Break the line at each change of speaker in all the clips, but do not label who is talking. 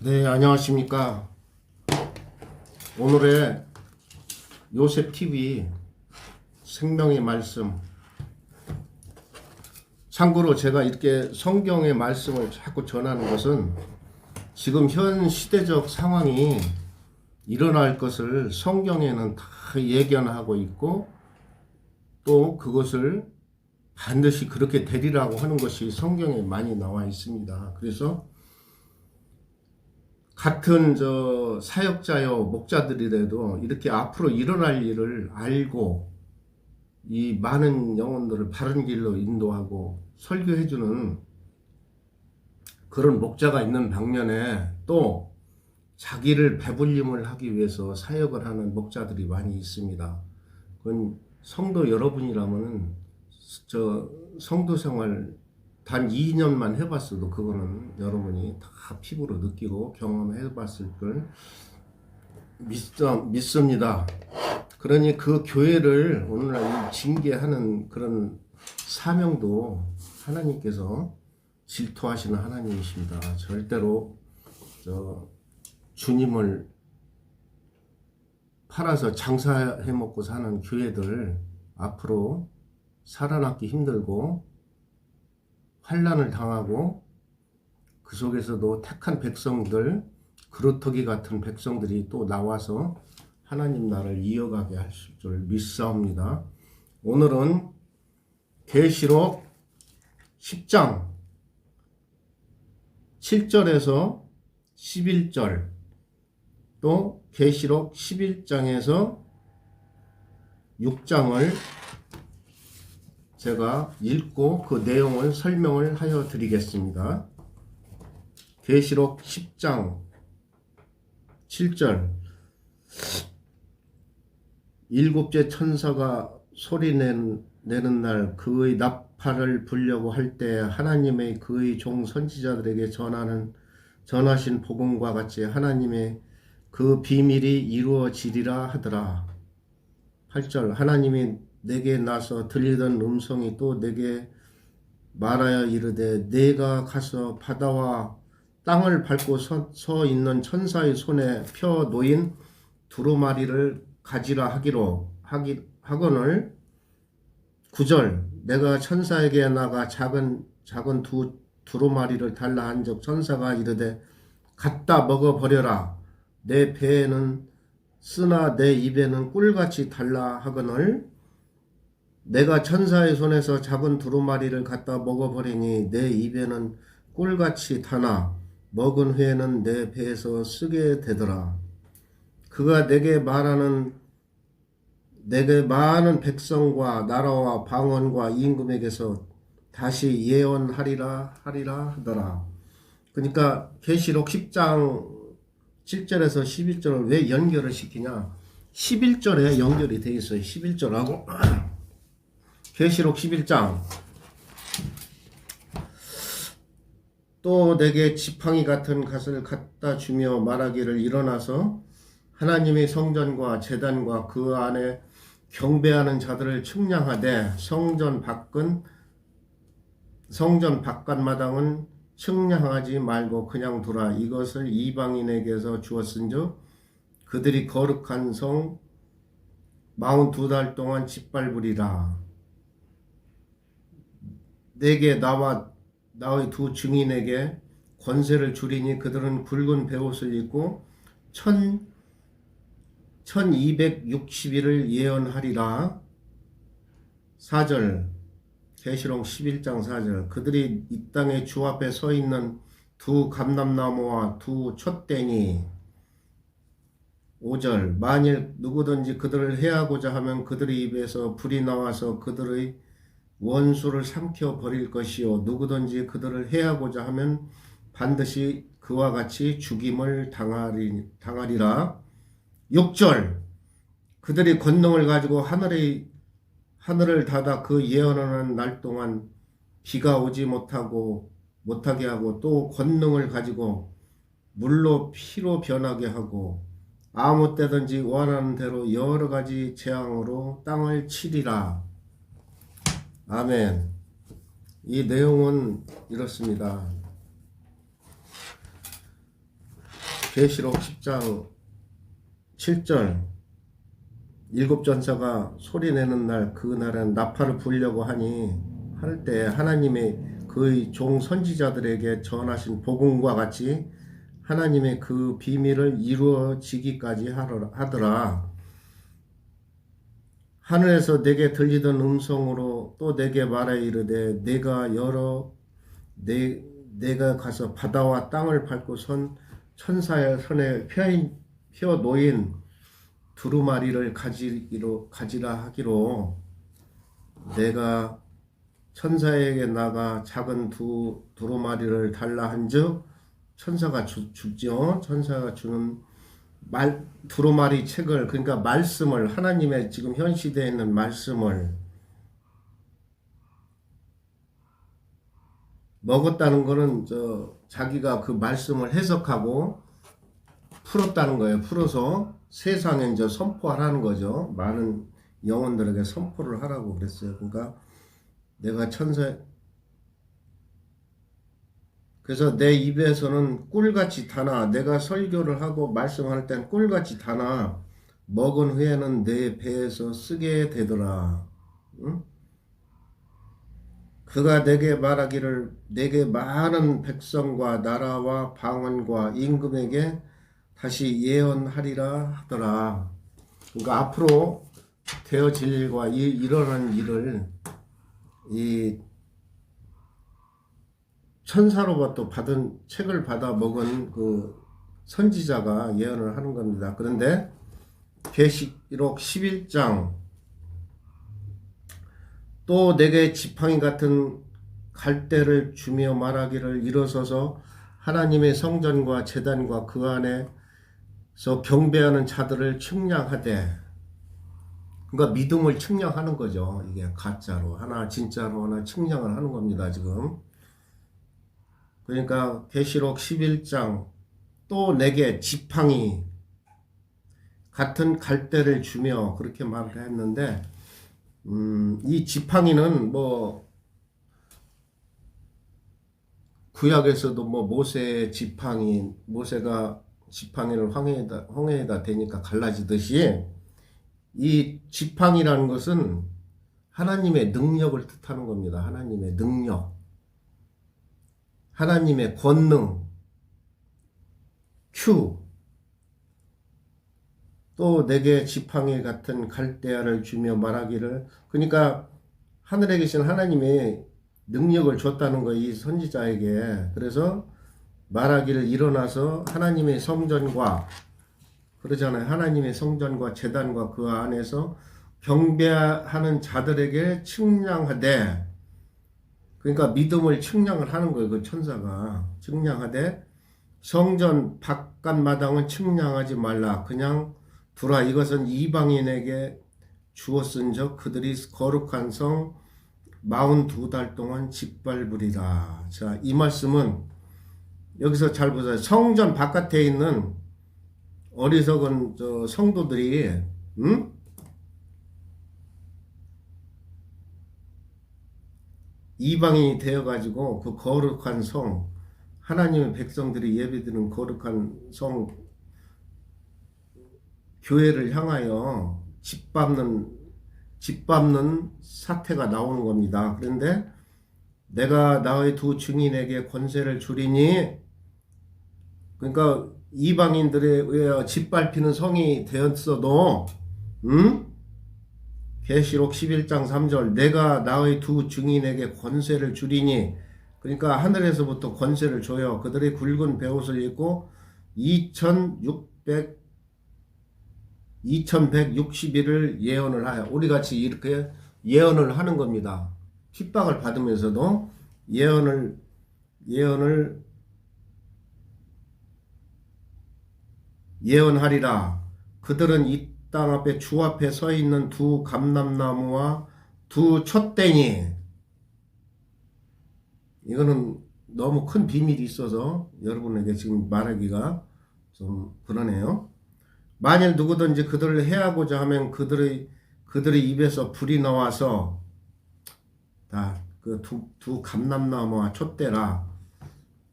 네, 안녕하십니까. 오늘의 요셉TV 생명의 말씀. 참고로 제가 이렇게 성경의 말씀을 자꾸 전하는 것은 지금 현 시대적 상황이 일어날 것을 성경에는 다 예견하고 있고 또 그것을 반드시 그렇게 되리라고 하는 것이 성경에 많이 나와 있습니다. 그래서 같은 사역자요 목자들이라도 이렇게 앞으로 일어날 일을 알고 이 많은 영혼들을 바른 길로 인도하고 설교해주는 그런 목자가 있는 반면에 또 자기를 배불림을 하기 위해서 사역을 하는 목자들이 많이 있습니다. 그건 성도 여러분이라면 성도 생활 단 2년만 해봤어도 그거는 여러분이 다 피부로 느끼고 경험해봤을 걸 믿습니다. 그러니 그 교회를 오늘날 징계하는 그런 사명도 하나님께서 질투하시는 하나님이십니다. 절대로 주님을 팔아서 장사해 먹고 사는 교회들 앞으로 살아남기 힘들고 환난을 당하고 그 속에서도 택한 백성들, 그루터기 같은 백성들이 또 나와서 하나님 나라를 이어가게 하실 줄 믿사옵니다. 오늘은 계시록 10장 7절에서 11절 또 계시록 11장에서 6장을 제가 읽고 그 내용을 설명을 하여 드리겠습니다. 계시록 10장 7절 일곱째 천사가 소리내는 날 그의 나팔을 불려고 할 때 하나님의 그의 종 선지자들에게 전하신 복음과 같이 하나님의 그 비밀이 이루어지리라 하더라. 8절 하나님이 내게 나서 들리던 음성이 또 내게 말하여 이르되 내가 가서 바다와 땅을 밟고 서 있는 천사의 손에 펴 놓인 두루마리를 가지라 하거늘 9절 내가 천사에게 나가 작은 두루마리를 달라 한즉 천사가 이르되 갖다 먹어버려라 내 배에는 쓰나 내 입에는 꿀같이 달라 하거늘 내가 천사의 손에서 작은 두루마리를 갖다 먹어버리니 내 입에는 꿀같이 타나 먹은 후에는 내 배에서 쓰게 되더라. 그가 내게 많은 백성과 나라와 방언과 임금에게서 다시 예언하리라 하더라. 그러니까 계시록 10장 7절에서 11절을 왜 연결을 시키냐? 11절에 연결이 되어 있어요. 11절하고 계시록 11장 또 내게 지팡이 같은 갓을 갖다 주며 말하기를 일어나서 하나님의 성전과 제단과 그 안에 경배하는 자들을 측량하되 성전 바깥마당은 측량하지 말고 그냥 두라. 이것을 이방인에게서 주었은즉 그들이 거룩한 성 42달 동안 짓밟으리라. 내게 나의 두 증인에게 권세를 주리니 그들은 굵은 베옷을 입고 1260일을 예언하리라. 4절 계시록 11장 4절 그들이 이 땅에 주 앞에 서 있는 두 감람나무와 두 촛대니 5절 만일 누구든지 그들을 해하고자 하면 그들의 입에서 불이 나와서 그들의 원수를 삼켜 버릴 것이요 누구든지 그들을 해하고자 하면 반드시 그와 같이 죽임을 당하리라. 6절 그들이 권능을 가지고 하늘을 닫아 그 예언하는 날 동안 비가 오지 못하게 하고 또 권능을 가지고 물로 피로 변하게 하고 아무 때든지 원하는 대로 여러 가지 재앙으로 땅을 치리라. 아멘. 이 내용은 이렇습니다. 계시록 10장 7절 일곱 전사가 소리내는 날 그날은 나팔을 불려고 하니 할 때 하나님의 그의 종 선지자들에게 전하신 복음과 같이 하나님의 그 비밀을 이루어지기까지 하더라. 하늘에서 내게 들리던 음성으로 또 내게 말하 이르되 내가 가서 바다와 땅을 밟고 선 천사의 손에 펴 놓인 두루마리를 가지라 하기로 내가 천사에게 나가 작은 두루마리를 달라 한즉 천사가 줍죠. 천사가 주는 두루마리 책을, 그러니까 말씀을, 하나님의 지금 현 시대에 있는 말씀을 먹었다는 거는 자기가 그 말씀을 해석하고 풀었다는 거예요. 풀어서 세상에 이제 선포하라는 거죠. 많은 영혼들에게 선포를 하라고 그랬어요. 그러니까 내가 그래서 내 입에서는 꿀같이 다나, 내가 설교를 하고 말씀할 땐 꿀같이 다나 먹은 후에는 내 배에서 쓰게 되더라. 응? 그가 내게 말하기를 내게 많은 백성과 나라와 방언과 임금에게 다시 예언하리라 하더라. 그러니까 앞으로 되어질 일과 일어난 일을 이 천사로부터 받은 책을 받아 먹은 그 선지자가 예언을 하는 겁니다. 그런데 계시록 11장 또 내게 지팡이 같은 갈대를 주며 말하기를 일어서서 하나님의 성전과 제단과 그 안에서 경배하는 자들을 측량하되, 그러니까 믿음을 측량하는 거죠. 이게 가짜로 하나 진짜로 하나 측량을 하는 겁니다. 지금 그러니까 계시록 11장 또 내게 지팡이 같은 갈대를 주며 그렇게 말을 했는데, 이 지팡이는 뭐 구약에서도 뭐 모세의 지팡이, 모세가 지팡이를 홍해에다 대니까 갈라지듯이 이 지팡이라는 것은 하나님의 능력을 뜻하는 겁니다. 하나님의 능력, 하나님의 권능, 또 내게 지팡이 같은 갈대아를 주며 말하기를, 그러니까 하늘에 계신 하나님이 능력을 줬다는 거예요, 이 선지자에게. 그래서 말하기를 일어나서 하나님의 성전과, 그러잖아요, 하나님의 성전과 제단과 그 안에서 경배하는 자들에게 측량하되, 그러니까 믿음을 측량을 하는 거예요. 그 천사가 측량하되 성전 바깥마당은 측량하지 말라. 그냥 두라. 이것은 이방인에게 주었은적 그들이 거룩한 성 42달 동안 짓밟으리라. 자, 이 말씀은 여기서 잘 보세요. 성전 바깥에 있는 어리석은 성도들이 이방인이 되어가지고 그 거룩한 성, 하나님의 백성들이 예배드리는 거룩한 성 교회를 향하여 짓밟는 사태가 나오는 겁니다. 그런데 내가 나의 두 증인에게 권세를 주리니, 그러니까 이방인들에 의해 짓밟히는 성이 되었어도 계시록 11장 3절 내가 나의 두 증인에게 권세를 주리니, 그러니까 하늘에서부터 권세를 줘요. 그들이 굵은 베옷을 입고 2160일을 예언을 하여, 우리같이 이렇게 예언을 하는 겁니다. 핍박을 받으면서도 예언하리라. 그들은 이 땅 앞에 주 앞에 서 있는 두 감람나무와 두 촛대니, 이거는 너무 큰 비밀이 있어서 여러분에게 지금 말하기가 좀 그러네요. 만일 누구든지 그들을 해하고자 하면 그들의 입에서 불이 나와서 다 그 두 감람나무와 촛대라.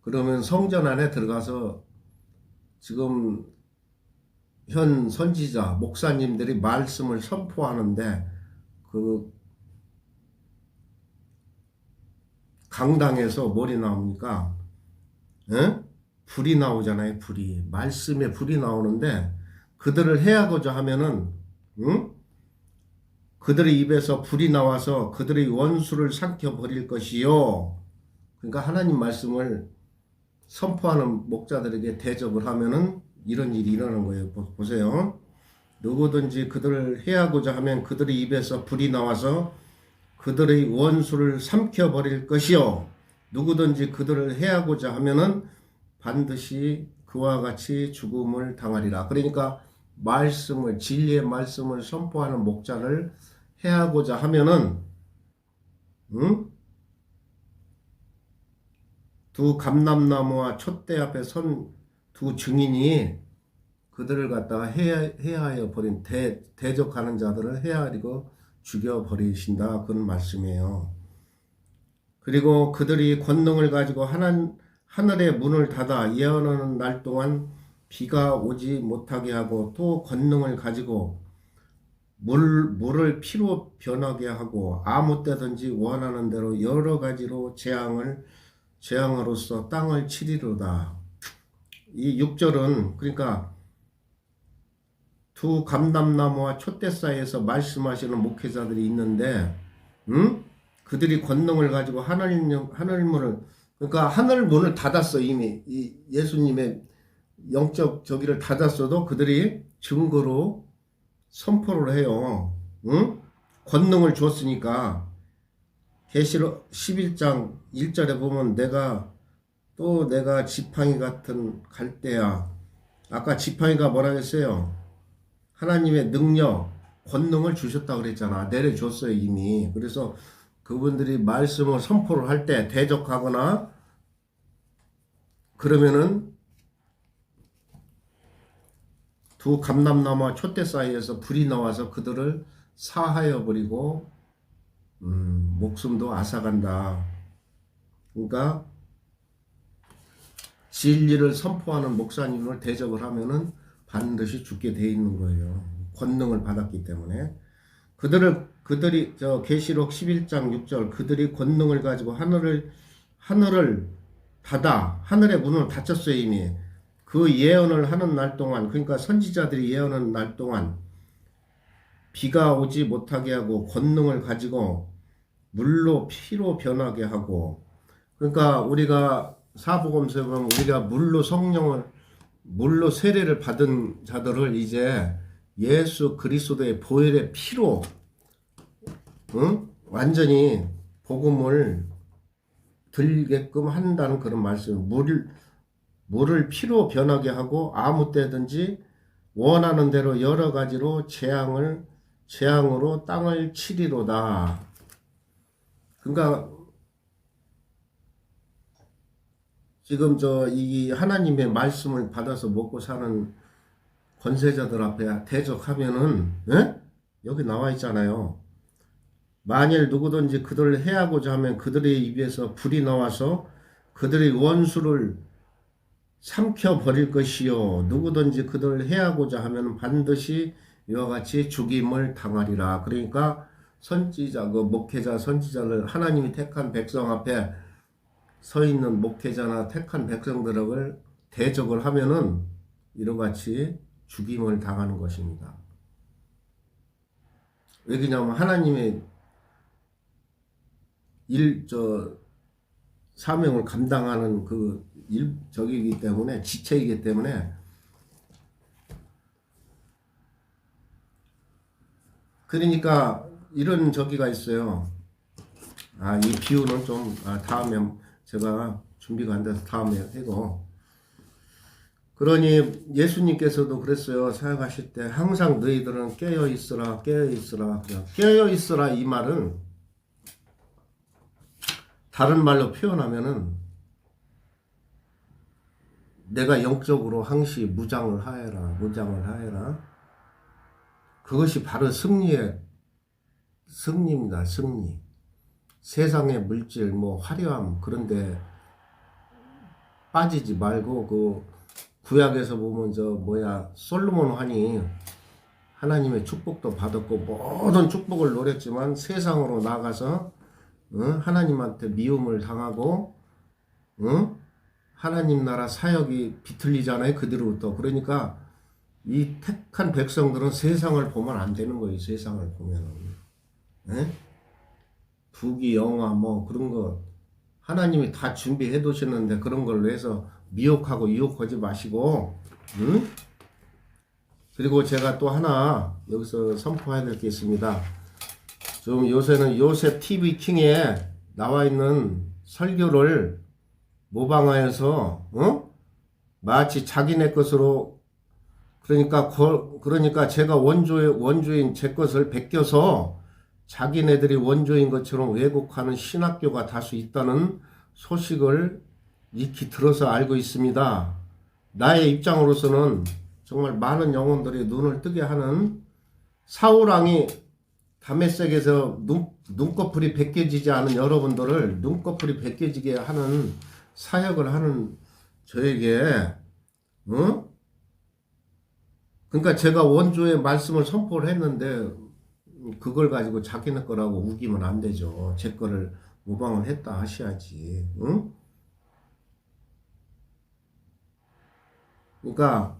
그러면 성전 안에 들어가서 지금 현 선지자 목사님들이 말씀을 선포하는데 그 강당에서 뭐리 나옵니까? 에? 불이 나오잖아요. 불이. 말씀에 불이 나오는데 그들을 해하고자 하면은 응? 그들의 입에서 불이 나와서 그들의 원수를 삼켜버릴 것이요. 그러니까 하나님 말씀을 선포하는 목자들에게 대적을 하면은 이런 일이 일어나는 거예요. 보세요. 누구든지 그들을 해하고자 하면 그들의 입에서 불이 나와서 그들의 원수를 삼켜버릴 것이요. 누구든지 그들을 해하고자 하면은 반드시 그와 같이 죽음을 당하리라. 그러니까 말씀을, 진리의 말씀을 선포하는 목자를 해하고자 하면은 응? 두 감람나무와 촛대 앞에 선 두 증인이 그들을 갖다가 해하여 버린 대적하는 자들을 해하리고 죽여버리신다. 그런 말씀이에요. 그리고 그들이 권능을 가지고 하늘의 문을 닫아 예언하는 날 동안 비가 오지 못하게 하고 또 권능을 가지고 물을 피로 변하게 하고 아무 때든지 원하는 대로 여러 가지로 재앙으로써 땅을 치리로다. 이 6절은 그러니까 두 감람나무와 촛대 사이에서 말씀하시는 목회자들이 있는데 그들이 권능을 가지고 하늘문을 그러니까 하늘문을 닫았어. 이미 이 예수님의 영적 저기를 닫았어도 그들이 증거로 선포를 해요. 권능을 줬으니까. 계시록 11장 1절에 보면 내가 지팡이 같은 갈대야. 아까 지팡이가 뭐라 했어요? 하나님의 능력, 권능을 주셨다고 그랬잖아. 내려줬어요, 이미. 그래서 그분들이 말씀을 선포를 할 때 대적하거나 그러면은 두 감람나무와 촛대 사이에서 불이 나와서 그들을 사하여 버리고 목숨도 앗아간다. 그러니까 진리를 선포하는 목사님을 대적을 하면은 반드시 죽게 돼 있는 거예요. 권능을 받았기 때문에. 그들이 계시록 11장 6절 그들이 권능을 가지고 하늘을 닫아 하늘의 문을 닫혔어요. 이미. 그 예언을 하는 날 동안 그러니까 선지자들이 예언하는 날 동안 비가 오지 못하게 하고 권능을 가지고 물로 피로 변하게 하고 그러니까 우리가 사복음서에 보면 우리가 물로 세례를 받은 자들을 이제 예수 그리스도의 보혈의 피로 완전히 복음을 들게끔 한다는 그런 말씀. 물을 피로 변하게 하고 아무 때든지 원하는 대로 여러 가지로 재앙으로 땅을 치리로다. 그러니까 지금 이 하나님의 말씀을 받아서 먹고 사는 권세자들 앞에 대적하면은 여기 나와 있잖아요. 만일 누구든지 그들을 해하고자 하면 그들의 입에서 불이 나와서 그들의 원수를 삼켜버릴 것이요. 누구든지 그들을 해하고자 하면 반드시 이와 같이 죽임을 당하리라. 그러니까 선지자, 목회자, 선지자를 하나님이 택한 백성 앞에 서 있는 목회자나 택한 백성들을 대적을 하면은 이와 같이 죽임을 당하는 것입니다. 왜 그러냐면 하나님의 사명을 감당하는 저기이기 때문에, 지체이기 때문에, 그러니까 이런 저기가 있어요. 이 비유는 좀, 다음에 제가 준비가 안 돼서 다음에 하고. 그러니 예수님께서도 그랬어요. 사역하실 때 항상 너희들은 깨어있으라. 깨어있으라 이 말은 다른 말로 표현하면은 내가 영적으로 항시 무장을 하여라. 그것이 바로 승리입니다. 승리. 세상의 물질, 화려함 그런데 빠지지 말고 구약에서 보면 저 뭐야 솔로몬 왕이 하나님의 축복도 받았고 모든 축복을 노렸지만 세상으로 나가서 하나님한테 미움을 당하고 하나님 나라 사역이 비틀리잖아요. 그대로부터. 그러니까 이 택한 백성들은 세상을 보면 안 되는 거예요. 세상을 보면은. 예? 부귀 영화 뭐 그런 거 하나님이 다 준비해 두시는데 그런 걸로 해서 미혹하고 유혹하지 마시고 응? 그리고 제가 또 하나 여기서 선포해야 될 게 있습니다. 좀 요새는 요셉 TV 킹에 나와 있는 설교를 모방하여서 마치 자기네 것으로 그러니까 제가 원조인 제 것을 베껴서 자기네들이 원조인 것처럼 왜곡하는 신학교가 다수 있다는 소식을 익히 들어서 알고 있습니다. 나의 입장으로서는 정말 많은 영혼들이 눈을 뜨게 하는 사울왕이 다메섹에서 눈꺼풀이 벗겨지지 않은 여러분들을 눈꺼풀이 벗겨지게 하는 사역을 하는 저에게 그러니까 제가 원조의 말씀을 선포를 했는데 그걸 가지고 자기네 거라고 우기면 안 되죠. 제 거를 모방을 했다 하셔야지. 응? 그러니까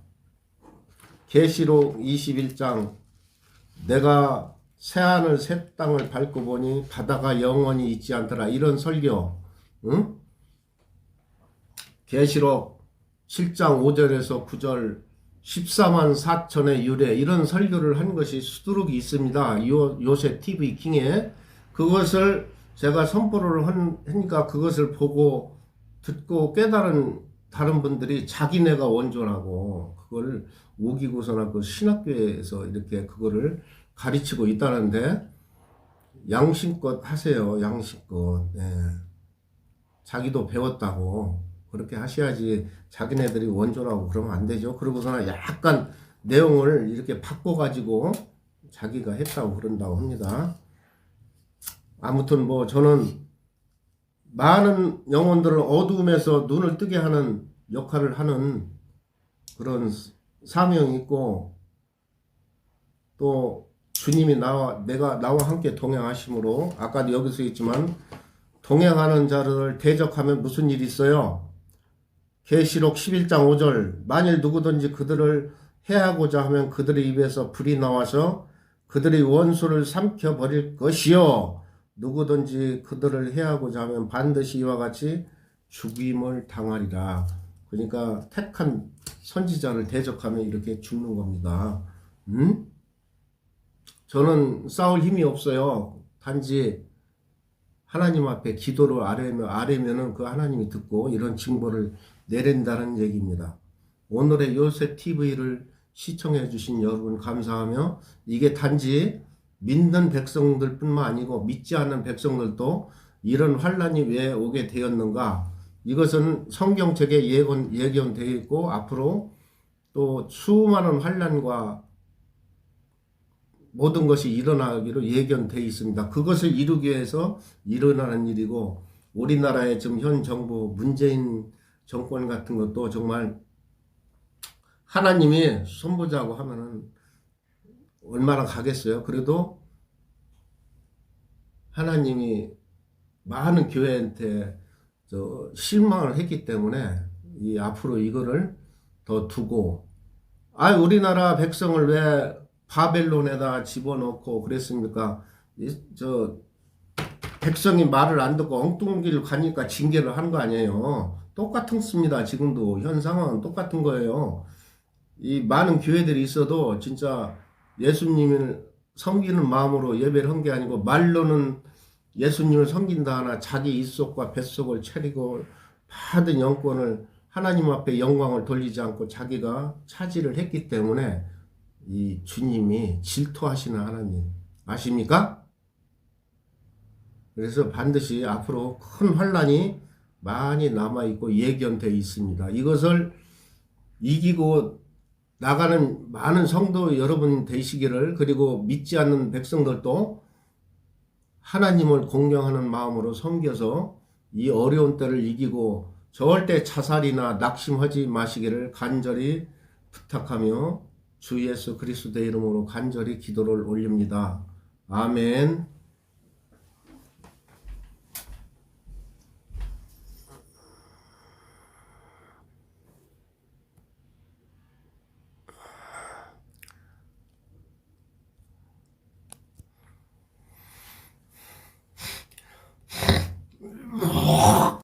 계시록 21장 내가 새하늘 새 땅을 밟고 보니 바다가 영원히 있지 않더라. 이런 설교. 응? 계시록 7장 5절에서 9절 14만 4천의 유래 이런 설교를 한 것이 수두룩이 있습니다. 요셉 TV 킹에 그것을 제가 선포를 하니까 그것을 보고 듣고 깨달은 다른 분들이 자기네가 원조라고 그걸 우기고서나 그 신학교에서 이렇게 그거를 가르치고 있다는데 양심껏 하세요. 양심껏. 네. 자기도 배웠다고 그렇게 하셔야지 자기네들이 원조라고 그러면 안 되죠. 그러고서는 약간 내용을 이렇게 바꿔가지고 자기가 했다고 그런다고 합니다. 아무튼 뭐 저는 많은 영혼들을 어두움에서 눈을 뜨게 하는 역할을 하는 그런 사명이 있고 또 주님이 나와 함께 동행하심으로 아까도 여기서 있지만 동행하는 자를 대적하면 무슨 일이 있어요? 계시록 11장 5절 만일 누구든지 그들을 해하고자 하면 그들의 입에서 불이 나와서 그들의 원수를 삼켜버릴 것이요 누구든지 그들을 해하고자 하면 반드시 이와 같이 죽임을 당하리라. 그러니까 택한 선지자를 대적하면 이렇게 죽는 겁니다. 저는 싸울 힘이 없어요. 단지 하나님 앞에 기도를 아뢰면은 그 하나님이 듣고 이런 징벌을 내린다는 얘기입니다. 오늘의 요셉 TV를 시청해 주신 여러분 감사하며 이게 단지 믿는 백성들 뿐만 아니고 믿지 않는 백성들도 이런 환란이 왜 오게 되었는가 이것은 성경책에 예견되어 있고 앞으로 또 수많은 환란과 모든 것이 일어나기로 예견되어 있습니다. 그것을 이루기 위해서 일어나는 일이고 우리나라의 지금 현 정부 문재인 정권 같은 것도 정말 하나님이 손보자고 하면은 얼마나 가겠어요. 그래도 하나님이 많은 교회한테 실망을 했기 때문에 이 앞으로 이거를 더 두고 우리나라 백성을 왜 바벨론에다 집어넣고 그랬습니까? 백성이 말을 안 듣고 엉뚱한 길을 가니까 징계를 한 거 아니에요. 똑같습니다. 지금도 현 상황은 똑같은 거예요. 이 많은 교회들이 있어도 진짜 예수님을 섬기는 마음으로 예배를 한 게 아니고 말로는 예수님을 섬긴다 하나 자기 입속과 뱃속을 차리고 받은 영권을 하나님 앞에 영광을 돌리지 않고 자기가 차지를 했기 때문에 이 주님이 질투하시는 하나님 아십니까? 그래서 반드시 앞으로 큰 환란이 많이 남아있고 예견되어 있습니다. 이것을 이기고 나가는 많은 성도 여러분 되시기를 그리고 믿지 않는 백성들도 하나님을 공경하는 마음으로 섬겨서 이 어려운 때를 이기고 절대 자살이나 낙심하지 마시기를 간절히 부탁하며 주 예수 그리스도의 이름으로 간절히 기도를 올립니다. 아멘.